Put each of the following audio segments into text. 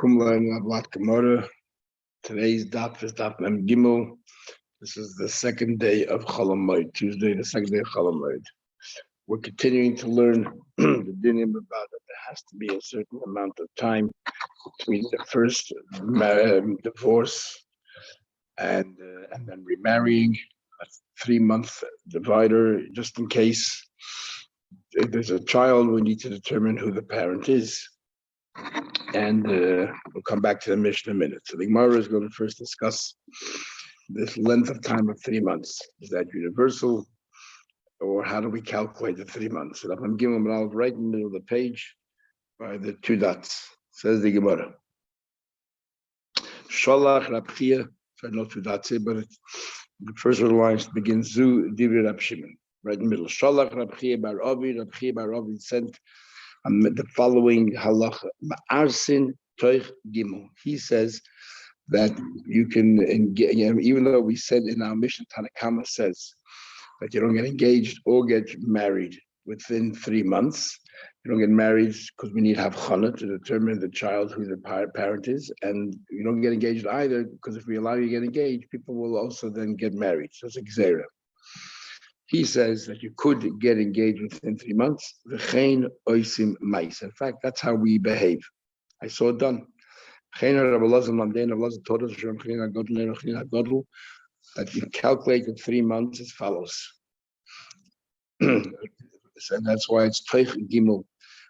Kumla and Ablat Gemara. Today's daf is daf Mem Gimel. This is the second day of Cholamoid, Tuesday, the second day of Cholamoid. We're continuing to learn the dinim about that there has to be a certain amount of time between the first divorce and then remarrying, a 3-month divider, just in case if there's a child, we need to determine who the parent is. And we'll come back to the Mishnah in a minute. So the Gemara is going to first discuss this length of time of 3 months. Is that universal? Or how do we calculate the 3 months? So I'm giving them right in the middle of the page by the 2 dots. Says the Gemara. Sholach Rabchia, so not 2 dots here, but the first of the lines begins Zu Divri Rab Shimon. Right in the middle. Sholach Rabchia Bar Avi sent the following halacha. Ma'arsin toich gimel. He says that you can engage, even though we said in our mission, Tanakama says that you don't get engaged or get married within 3 months. You don't get married because we need to have chana to determine the child who the parent is, and you don't get engaged either because if we allow you to get engaged, people will also then get married. So it's a gzeira. He says that you could get engaged within 3 months. V'chein oisim mais. In fact, that's how we behave. I saw it done. That you calculate in 3 months as follows. And that's why it's Teich Gimel.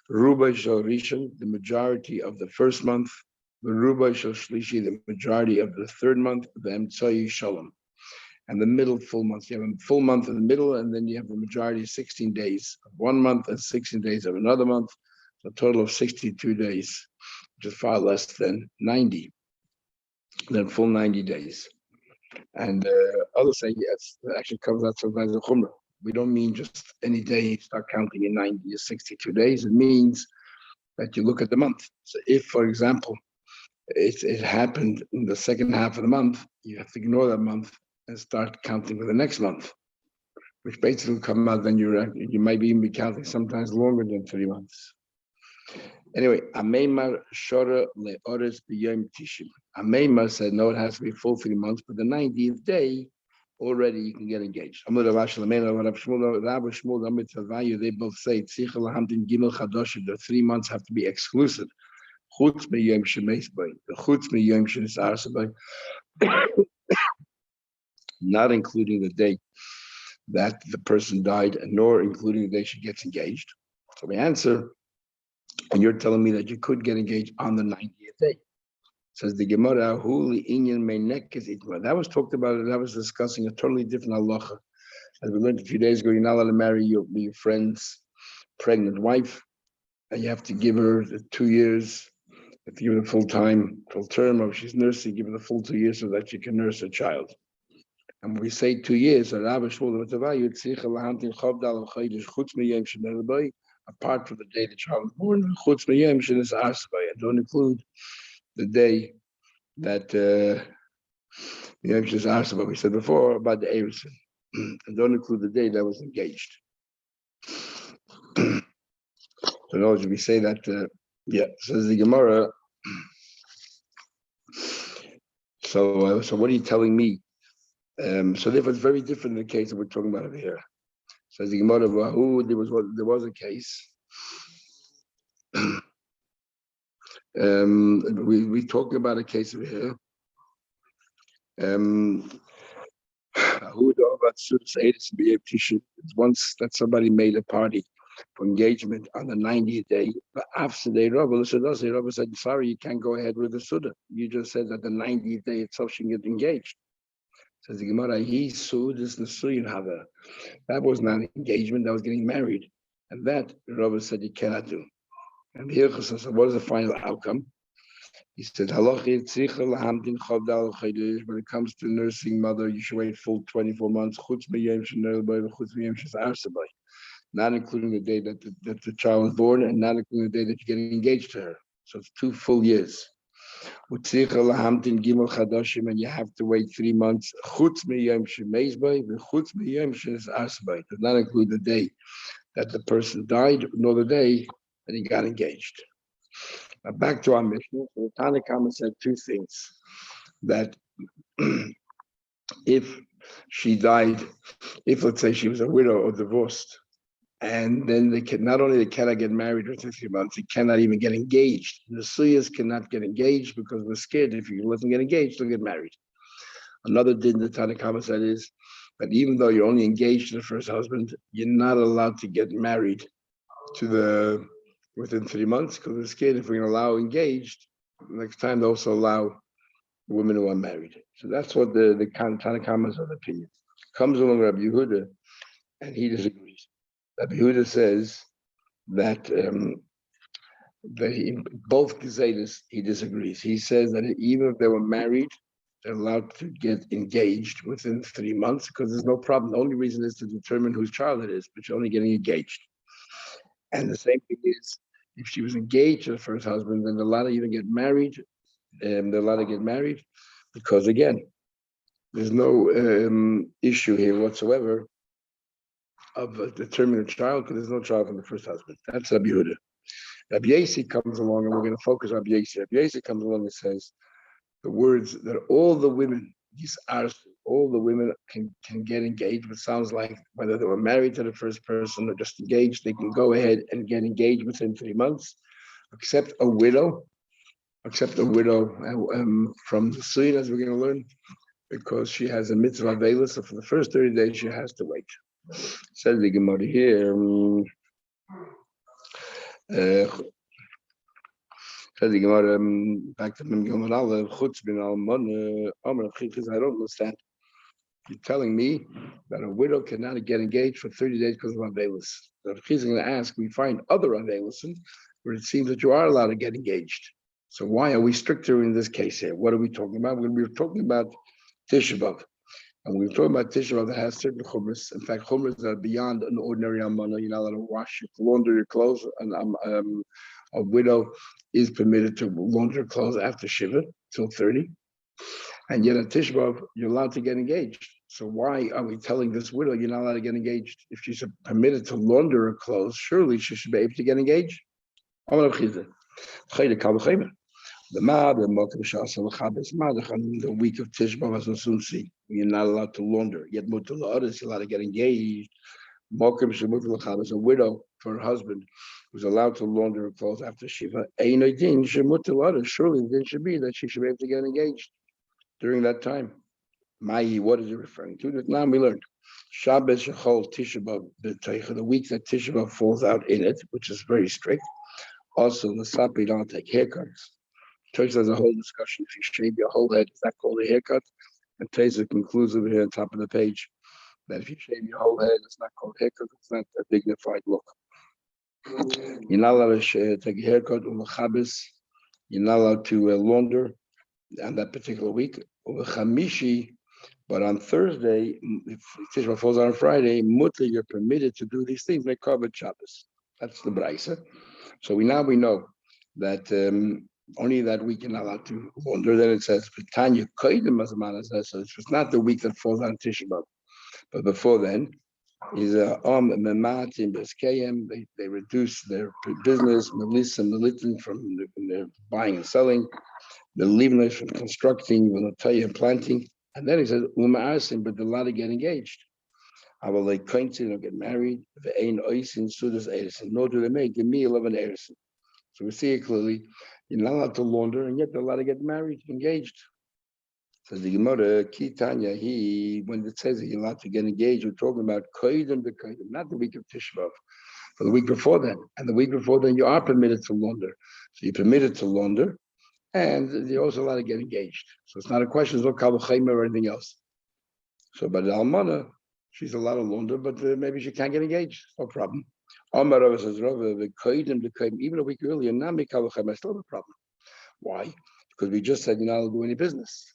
Ruba Shel Rishon, the majority of the first month. Ruba Shel Shlishi, the majority of the third month. V'emtzai Shalom. And the middle full month. You have a full month in the middle, and then you have the majority of 16 days of 1 month and 16 days of another month. So a total of 62 days, which is far less than 90, than full 90 days. And others say, yes, that actually comes out sometimes the Chumrah. We don't mean just any day you start counting in 90 or 62 days. It means that you look at the month. So if, for example, it happened in the second half of the month, you have to ignore that month and start counting for the next month, which basically will come out then you might even be counting sometimes longer than 3 months. Anyway, Ameimar Shora Le'ores B'Yom Tishim. Ameimar said, no, it has to be full 3 months, but the 90th day, already you can get engaged. They both say, the 3 months have to be exclusive. Not including the day that the person died, and nor including the day she gets engaged. So we answer, and you're telling me that you could get engaged on the 90th day. Says the Gemara, that was talked about, that was discussing a totally different halacha. As we learned a few days ago, you're not allowed to marry your friend's pregnant wife, and you have to give her the 2 years, you have to give her the full term, or if she's nursing, give her the full 2 years so that she can nurse a child. And when we say 2 years, apart from the day the child was born, and don't include the day that we said before about the Erison, and don't include the day that was engaged. So in other words, we say that, says the Gemara. So what are you telling me? So therefore, it's very different in the case that we're talking about over here. Says the Gemara, there was a case. We talking about a case over here. Once that somebody made a party for engagement on the 90th day, but after the Rabbi said, sorry, you can't go ahead with the Suda. You just said that the 90th day itself she can get engaged. Says the Gemara, he sued this Nasuyin Hava. That was not engagement, that was getting married. And that the Rabbi said you cannot do. And the Hilchos says, what is the final outcome? He said, when it comes to nursing mother, you should wait full 24 months, not including the day that the child was born, and not including the day that you get engaged to her. So it's 2 full years. And you have to wait 3 months. Does not include the day that the person died, nor the day that he got engaged. Now back to our Mishnah. So the Tanna Kama said two things. That if she died, if let's say she was a widow or divorced, and then they can not only they cannot get married within 3 months, they cannot even get engaged. The Suyas cannot get engaged because we're scared if you let them get engaged, they'll get married. Another din the Tanna Kama said is that even though you're only engaged to the first husband, you're not allowed to get married to the within 3 months because we're scared if we're going to allow engaged, next time they also allow women who are married. So that's what the Tanna Kama's opinion. Comes along Rabbi Yehuda, and he disagrees. Rabbi Yehuda says that both Gezedas, he disagrees. He says that even if they were married, they're allowed to get engaged within 3 months because there's no problem. The only reason is to determine whose child it is, but you're only getting engaged. And the same thing is, if she was engaged to the first husband, then they're allowed to even get married. They're allowed to get married because, again, there's no issue here whatsoever of determining a child because there's no child from the first husband. That's Rabbi Yehuda. Rabbi Yasi comes along, and we're going to focus on Rabbi Yasi. Rabbi Yasi comes along and says the words that all the women, all the women can get engaged, but sounds like whether they were married to the first person or just engaged, they can go ahead and get engaged within 3 months, except a widow from the Suyin, as we're going to learn, because she has a mitzvah vela, so for the first 30 days she has to wait. Says the Gemara here. Says the Gemara back to Gemara Aleph. Chutz bin Almon. I don't understand. You're telling me that a widow cannot get engaged for 30 days because of avelis. So he's going to ask, we find other avelis where it seems that you are allowed to get engaged. So why are we stricter in this case here? What are we talking about? We're going to be talking about Tisha B'Av. And we're talking about Tisha B'Av that has certain chumras. In fact, chumras that are beyond an ordinary almana. You're not allowed to launder your clothes. And a widow is permitted to launder her clothes after Shiva till 30. And yet at Tisha B'Av, you're allowed to get engaged. So why are we telling this widow you're not allowed to get engaged? If she's permitted to launder her clothes, surely she should be able to get engaged. The week of Tisha B'Av, as we'll soon see, you're not allowed to launder. Yet mutar la'aris, you're allowed to get engaged. A widow for her husband who's allowed to launder her clothes after Shiva. Surely the din should be that she should be able to get engaged during that time. Ma'i, what is it referring to? Now we learned. Shabbos Shechol Tisha B'Av, the week that Tisha B'Av falls out in it, which is very strict. Also, the Sapi don't take haircuts. Church has a whole discussion. If you shave your whole head, is that called a haircut? And Teza concludes over here on top of the page that if you shave your whole head, it's not called haircut. It's not a dignified look. You're not allowed to take a haircut or Shabbos. You're not allowed to launder on that particular week. Or Chamishi, but on Thursday, if Tisha B'Av falls on Friday, mutter, you're permitted to do these things. Make covered Shabbos. That's the brisa. So we know that only that week you're not allowed to launder. Then it says, "Tanya koydem as a man says." So it's not the week that falls on Tisha B'Av, but before then, is mematim beskayim. They reduce their business, melissa melitin from their buying and selling, the leaving from constructing, and planting. And then he says, "Umaasim," but they're allowed to get engaged. I will like or get married. The ain oisin sudas erison. Nor do they make the meal of an erison. So we see it clearly. You're not allowed to launder, and yet they're allowed to get married, engaged. Says the Gemara, Kitanya, when it says that you're allowed to get engaged, we're talking about koydem the koydem, not the week of Tisha B'Av, for the week before then. And the week before then, you are permitted to launder. So you're permitted to launder, and you're also allowed to get engaged. So it's not a question, there's no kavachayim or anything else. So, but the almana, she's allowed to launder, but maybe she can't get engaged. No problem. Amar Rava says, even a week earlier, I still have a problem. Why? Because we just said you're not allowed to do any business.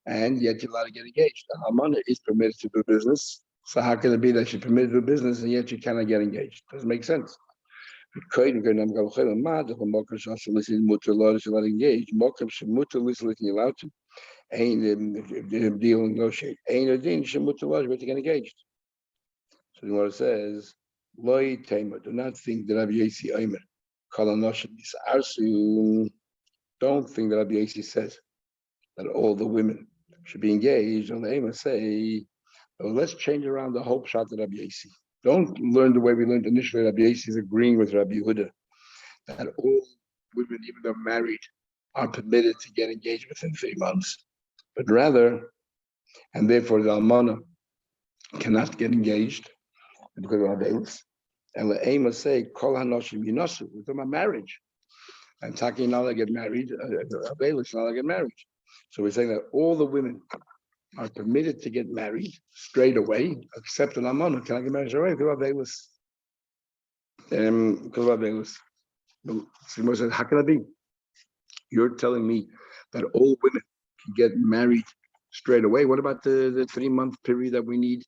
And yet you're allowed to get engaged. The almana is permitted to do business. So how can it be that she's permitted to do business and yet you cannot get engaged? Doesn't make sense. You're allowed to. Ain't deal negotiate. Ain't a din shemutar to get engaged. So the Gemara says, "Loi tema." Do not think that Rabbi Yasi Omer Don't think that Rabbi Yossi says that all the women should be engaged. And the aim is say, well, let's change around the whole shot of Rabbi Yossi. Don't learn the way we learned initially. Rabbi Yossi is agreeing with Rabbi Yehuda that all women, even though married, are permitted to get engaged within 3 months, but rather, and therefore the almana cannot get engaged because of Avelis. And the aim is say, Kol hanoshim yinasu. We're talking about marriage. And Taki not get married, Avelis not get married. So we're saying that all the women are permitted to get married straight away, except an almana cannot get married straight away because of Avelis. Because of Avelis. Simon said, how can it be? You're telling me that all women can get married straight away. What about the 3-month period that we need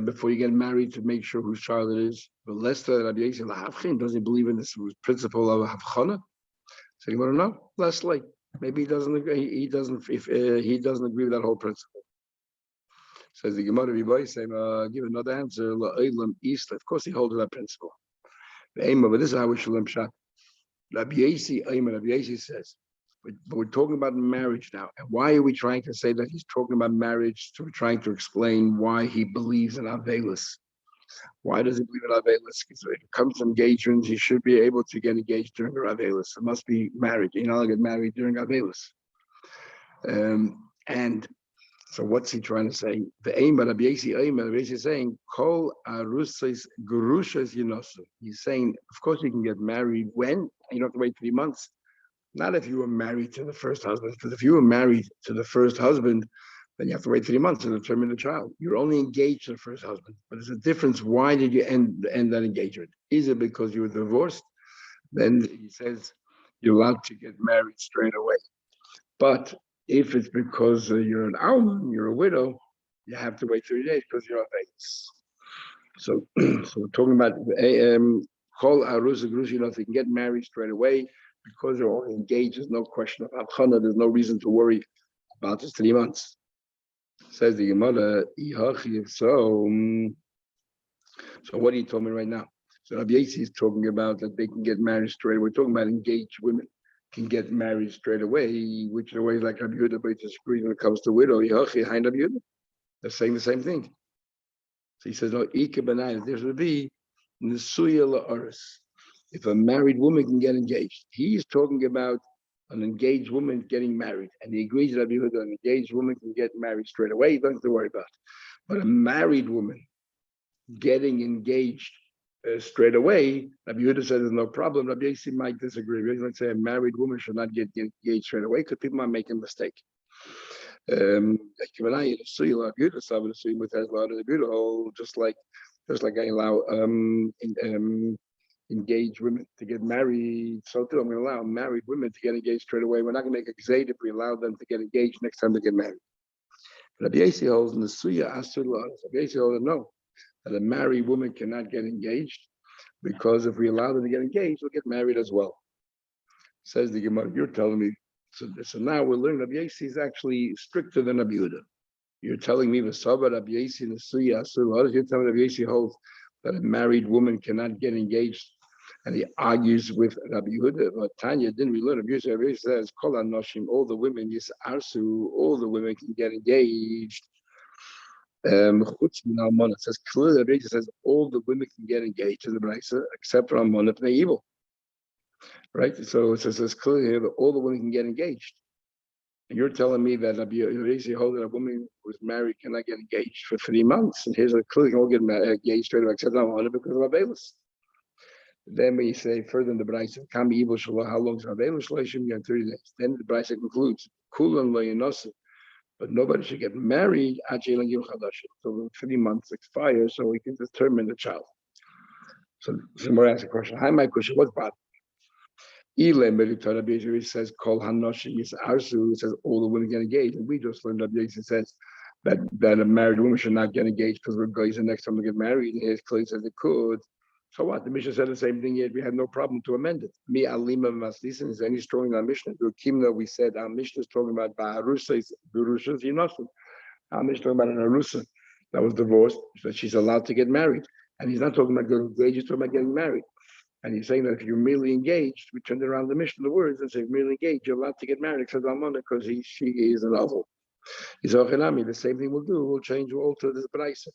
before you get married to make sure whose child it is? But Lester Rabbi Yossi doesn't believe in this principle of havchana. So you want to know? Leslie, maybe he doesn't agree. He doesn't. If he doesn't agree with that whole principle, says the Gemara. Give another answer. Of course, he holds to that principle. But this is how we should learn pshat. Rabbi Yossi says, but we're talking about marriage now. And why are we trying to say that he's talking about marriage? So we're trying to explain why he believes in Avelis. Why does he believe in Avelis? Because if it comes to engagements, he should be able to get engaged during Avelis. It must be married. You're not going to get married during Avelis. And so what's he trying to say? The aim of Rabbi Yossi is saying, Kol arusais gurushas yinosu. He's saying, of course you can get married when? You don't have to wait 3 months. Not if you were married to the first husband, because if you were married to the first husband, then you have to wait 3 months to determine the child. You're only engaged to the first husband. But there's a difference. Why did you end that engagement? Is it because you were divorced? Then he says you're allowed to get married straight away. But if it's because you're an alman, you're a widow, you have to wait 30 days because you're of age. So we're talking about Kol Arus Grush, you can get married straight away because you're all engaged. There's no question of Abchana. There's no reason to worry about this 3 months. Says the Gemara, so what are you telling me right now? So Rabbi Yossi is talking about that they can get married straight away. We're talking about engaged women can get married straight away, which in a way is like Rabbi Yehuda, but he disagrees when it comes to widow. They're saying the same thing. So he says, no, this would be Nisuya La'aris. If a married woman can get engaged, he's talking about an engaged woman getting married. And he agrees that an engaged woman can get married straight away, he doesn't have to worry about it. But a married woman getting engaged straight away, Rabbi Yehuda says there's no problem. Rabbi Yossi might disagree. Rabbi Yossi might say a married woman should not get engaged straight away because people might make a mistake. Just like I allow engaged women to get married, so too I'm going to allow married women to get engaged straight away. We're not going to make a gzeid if we allow them to get engaged next time they get married. Rabbi Yossi holds in the Suya Asur La'aris. Rabbi Yossi holds no, that a married woman cannot get engaged because if we allow them to get engaged, we'll get married as well. Says the Gemara, you're telling me. So now we're learning Rabbi Yossi is actually stricter than Rabbi Yehuda. You're telling me the Saba Rabbi Yossi in the Suya Asur La'aris. You're telling me Rabbi Yossi holds that a married woman cannot get engaged, and he argues with Rabbi Yehuda. But Tanya didn't we learn? Rabbi Yossi says, "Kol hanoshim, all the women yisarsu, all the women can get engaged." It says clearly, Rabbi Yossi says all the women can get engaged in the Brisa except for Almana if they're evil. Right? So it says clearly here that all the women can get engaged. And you're telling me that Rabbi Yossi holds that a woman who's married cannot get engaged for 3 months. And here's a clearly can all get engaged straight away except Almana because of Avelis. Then when you say further in the Brisa, Kami evil Shalah, how long is Avelis? You have 30 days. Then the Brisa concludes, Kulan lo yinosu. But nobody should get married until 3 months expire, so we can determine the child. So somebody asks a question. Hi, my question. What's bad? It says, "Kol hanoshim yisarsu." It says all the women get engaged, and we just learned that it says that a married woman should not get engaged because we're guys the next time we get married. And here's clearly says it could. So what? The Mishnah said the same thing yet. We had no problem to amend it. Mi alima maslisin is any stronger than our Mishnah. The Kimna we said our Mishnah is talking about ba'arusas gurushas yinosu. Our Mishnah talking about an arusa that was divorced, that she's allowed to get married, and he's not talking about getting engaged. He's talking about getting married. And he's saying that if you're merely engaged, we turned around the mission, the words, and say merely engaged, you're allowed to get married except Almana because she is an oval. He's Ochanami, the same thing we'll do. We'll alter this Braisa.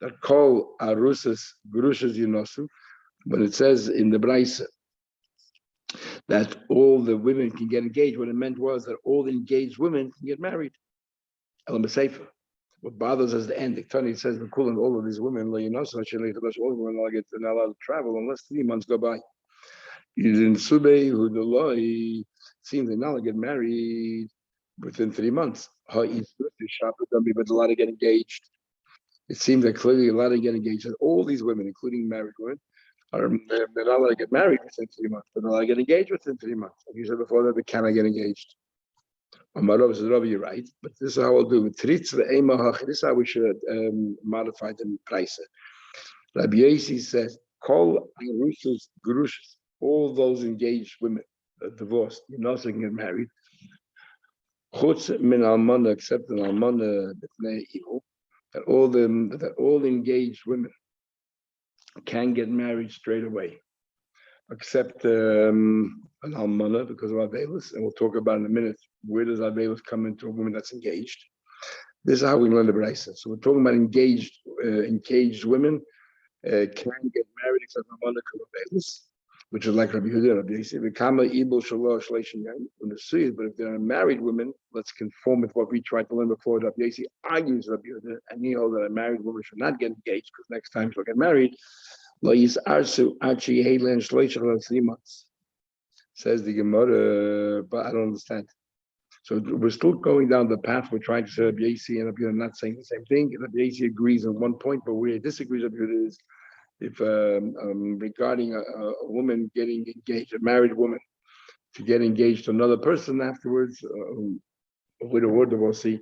That call Arusas Gurushas Yunosu, when it says in the Braisa that all the women can get engaged, what it meant was that all the engaged women can get married. Elam Sefer. What bothers us the end. Tony says the cool and all of these women, all women are not allowed to travel unless 3 months go by. In Sube, who the law seems they're not allowed to get married within 3 months. But a lot of get engaged. It seems that clearly a lot of get engaged. And all these women, including married women, they're not allowed to get married within 3 months, but they're allowed to get engaged within 3 months. Like you said before, that they cannot get engaged. Amarov says, Rabbi, you're right, but this is how I'll do it. This is how we should modify the price. Rabbi Yossi says, call Arusas Gurushas, all those engaged women, divorced, you know, so they can get married. Chutz min almana, except an almana b'fnei evil, that all engaged women can get married straight away, except an almana because of avelus, and we'll talk about in a minute where does avelus come into a woman that's engaged. This is how we learn the Braisa. So we're talking about engaged women can get married except almana because of avelus, which is like Rabbi Yehuda, Rabbi Yossi. But if they're married women, let's conform with what we tried to learn before. Rabbi Yossi argues Rabbi Yehuda, and he holds that a married woman should not get engaged because next time she'll get married. 3 months. Says the Gemara, but I don't understand. So we're still going down the path. We're trying to say Rabbi Yossi and Rabbi Yehuda not saying the same thing. Rabbi Yossi agrees on one point, but where he disagrees with Rabbi Yehuda is if regarding a woman getting engaged, a married woman, to get engaged to another person afterwards, with a word divorcee,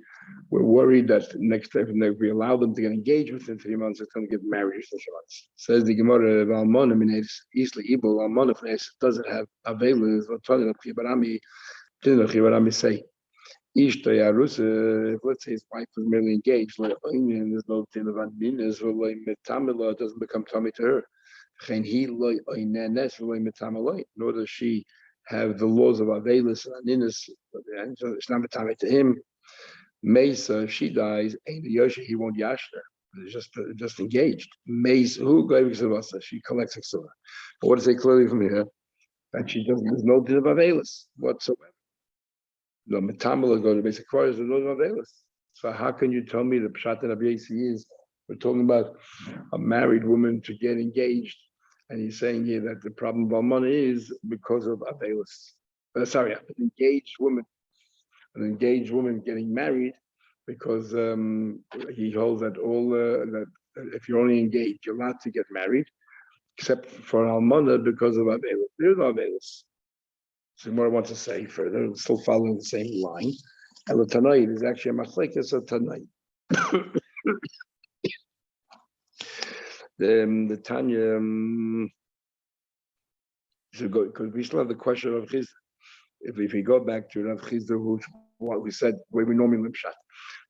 we're worried that next time if we allow them to get engaged within 3 months, it's going to get married within 3 months. Says the Gemara, Valmona means easily evil. Valmona doesn't have available. Didn't say. If let's say his wife was merely engaged, there's no din of aninus, it doesn't become tummy to her. Nor does she have the laws of avelus and aninus, it's not tummy to him. Mesa, if she dies, ain't the yosha, he won't yash her. It's just engaged. Mesa, who she collects extra. But what does it say clearly from here? That she doesn't, there's no din of avelus whatsoever. No, metamala go to basic quarters, there's no avelus. So how can you tell me the pshat and Rabbi Yossi is we're talking about a married woman to get engaged, and he's saying here that the problem of almana is because of avelus. An engaged woman getting married, because he holds that that if you're only engaged, you're allowed to get married, except for almana because of avelus. There's no avelus. So what I want to say further, still following the same line. El Tanai is actually a machlekes of Tanai. The Tanya should go because we still have the question of his. If we go back to Rav Chizda, what we said, where we normally limshat,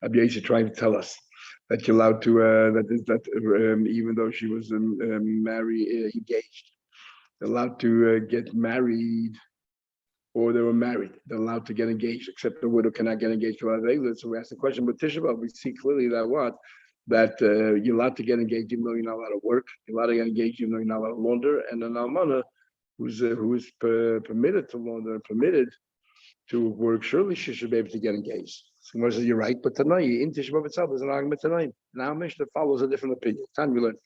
Rabbi Yossi trying to tell us that you're allowed to even though she was engaged, they're allowed to get married. Or they were married, they're allowed to get engaged, except the widow cannot get engaged to Avela. So we asked the question, but Tisha B'Av, we see clearly that you're allowed to get engaged even though you're not allowed to work, you're allowed to get engaged even though you're not allowed to launder, and an almana who is permitted to launder and permitted to work, surely she should be able to get engaged. So Gemara says, you're right, but tonight, in Tisha B'Av itself, there's an argument tonight. Now Mishnah follows a different opinion. Time we learn.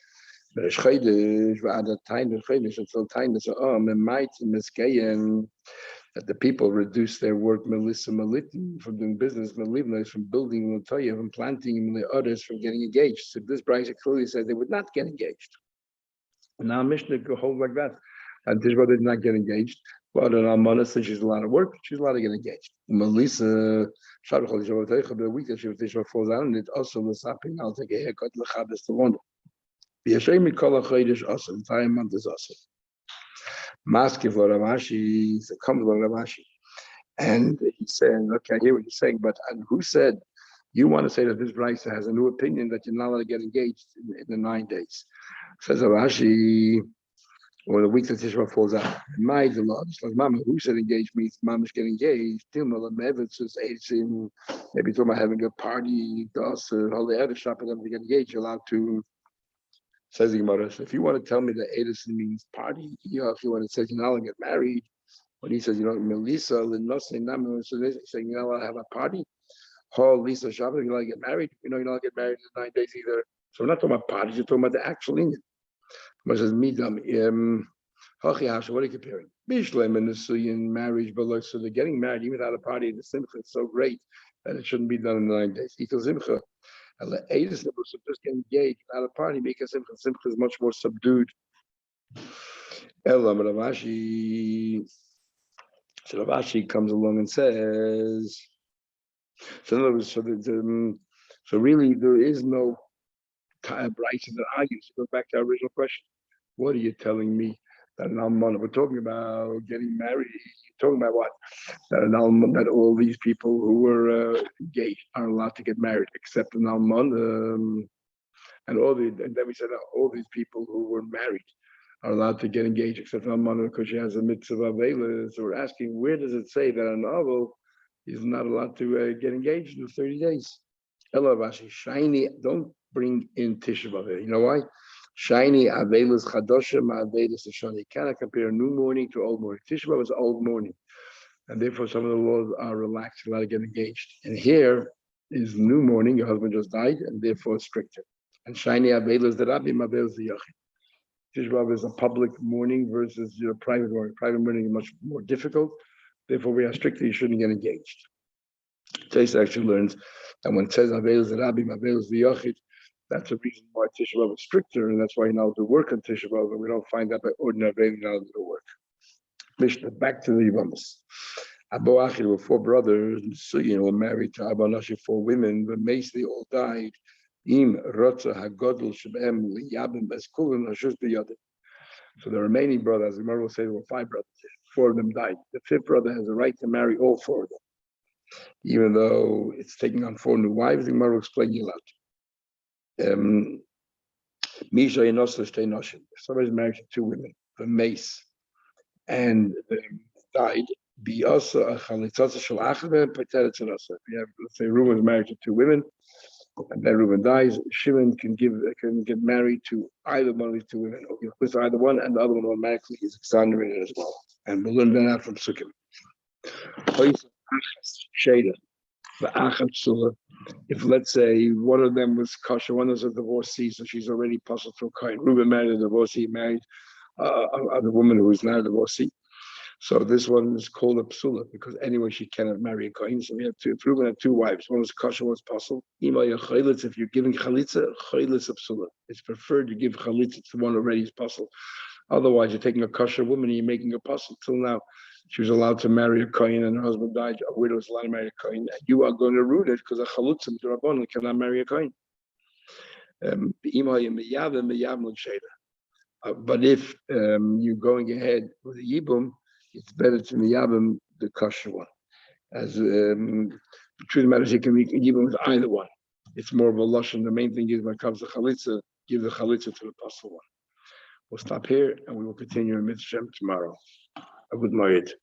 That the people reduce their work, Melissa Malitin, from doing business, Melivna, from building, Latoya, from planting, and the others from getting engaged. So this Braisa clearly says they would not get engaged. And now Mishnah could hold like that. And Tishba did not get engaged. But an Almana, since she's allowed to work, she's allowed to get engaged. Melissa, the week that she was Tishba falls out, and it also was happening. I'll take a haircut, Lechabes to London. The entire month is also. Maski for Ravashi, so comes for Ravashi. And he's saying, okay, I hear what you're saying, but who said you want to say that this Braisa has a new opinion that you're not allowed to get engaged in the 9 days? Says Ravashi, or the week that Tisha B'Av falls out. My the law, just like Mama, who said engaged means Mama's getting engaged. Tilma Lemevet says maybe talking about having a party, does all the other shop for them to get engaged. You're allowed to. Says the Gemara. So if you want to tell me that Edison means party, if you want to say you're not allowed to get married, when he says Melissa, Linose, Namu, so they're saying you're not allowed to have a party. Hall, Lisa, Shabbat, you're not allowed to get married. You're not allowed to get married in 9 days either. So we're not talking about parties. You're talking about the actual Indian. What says Midam? What are you comparing? Bishlem and the marriage, but so they're getting married even without a party. The simcha is so great that it shouldn't be done in 9 days. Equals simcha. Just get engaged without a party because simcha is much more subdued. Ravashi comes along and says, so in other words, so really there is no bright that argues. Go back to our original question. What are you telling me? That an almana, we're talking about getting married. You're talking about what? That an almana, that all these people who were engaged are allowed to get married, except an almana, and then we said all these people who were married are allowed to get engaged, except an almana because she has a mitzvah aveila. So we're asking, where does it say that an avel is not allowed to get engaged in 30 days? Ella Rashi, shiny. Don't bring in Tisha B'Av. You know why? Shiny Avelis Chadoshim Avelis Shani. You cannot compare new morning to old morning. Tisha B'Av is old morning, and therefore some of the laws are relaxed, allowed to get engaged. And here is new morning. Your husband just died, and therefore it's stricter. And Shiny Avelis Darabim Avelis Yachid. Tisha B'Av is a public mourning versus your private mourning. Private mourning is much more difficult. Therefore, we are strictly you shouldn't get engaged. Taisa actually learns that when it says Avelis Darabim Avelis Yachid, that's the reason why Tisha B'Av is stricter, and that's why you're not allowed to work on Tisha B'Av, and we don't find that by ordinary you're not allowed to work. Mishnah, back to the Yevamos. Abu Achid were 4 brothers, were married to Abba Nashi 4 women, but they all died. Im Rotza Hagodol Shabem Liyabim Eskulin Hashus B'Yadim. So the remaining brothers, the Gemara will say there were 5 brothers. 4 of them died. The 5th brother has a right to marry all 4 of them, even though it's taking on 4 new wives. The Gemara will explain you out. Misha somebody's married to 2 women, the mace, and died. Let's say Reuben is married to 2 women, and then Reuben dies. Shimon can get married to either one of these 2 women, or give to either one, and the other one automatically is exonerated as well. And we'll learn that out from Sukkim. If let's say one of them was kosher, one was a divorcee, so she's already puzzled through Kain. Reuben married a divorcee, married a woman who is not a divorcee. So this one is called a psula because anyway she cannot marry a Kain. So we have 2. If Reuben had 2 wives, one was kosher, one was puzzled. If you're giving chalitza, chalitza psula. It's preferred to give chalitza to one already is puzzled. Otherwise, you're taking a kosher woman and you're making a puzzle. Till now, she was allowed to marry a kohen and her husband died. A widow was allowed to marry a kohen. You are going to ruin it because a chalutzim d'rabbanan cannot marry a kohen. But if you're going ahead with a yibum, it's better to miyabim the kosher one. As the truth of the matter is, you can make a yibum with either one. It's more of a lashon. The main thing is when it comes to chalitza, give the chalitza to the apostle one. We'll stop here and we will continue in Mitzvah tomorrow. A good night.